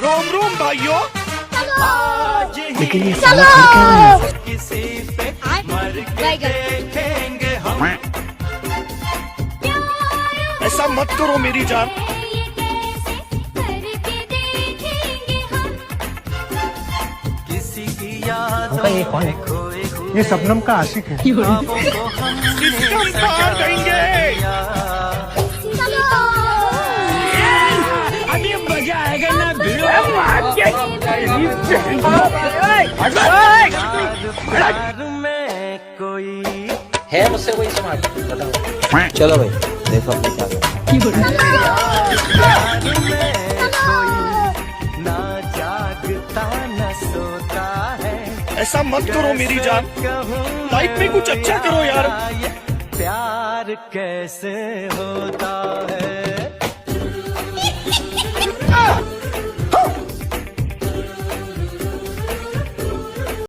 रोम रोम भाइयों। लेकिन ये साला कर क्या रहा है? ऐसा मत करो मेरी जान। आपका ये कौन है? ये शबनम का आशिक है। किसका हम पार देंगे? अभी मजा आएगा ना है मुझसे कोई स्मार्ट बताओ। चलो भाई देखो अपने ऐसा मत करो मेरी जान। लाइफ में कुछ अच्छा करो यार। प्यार कैसे होता है।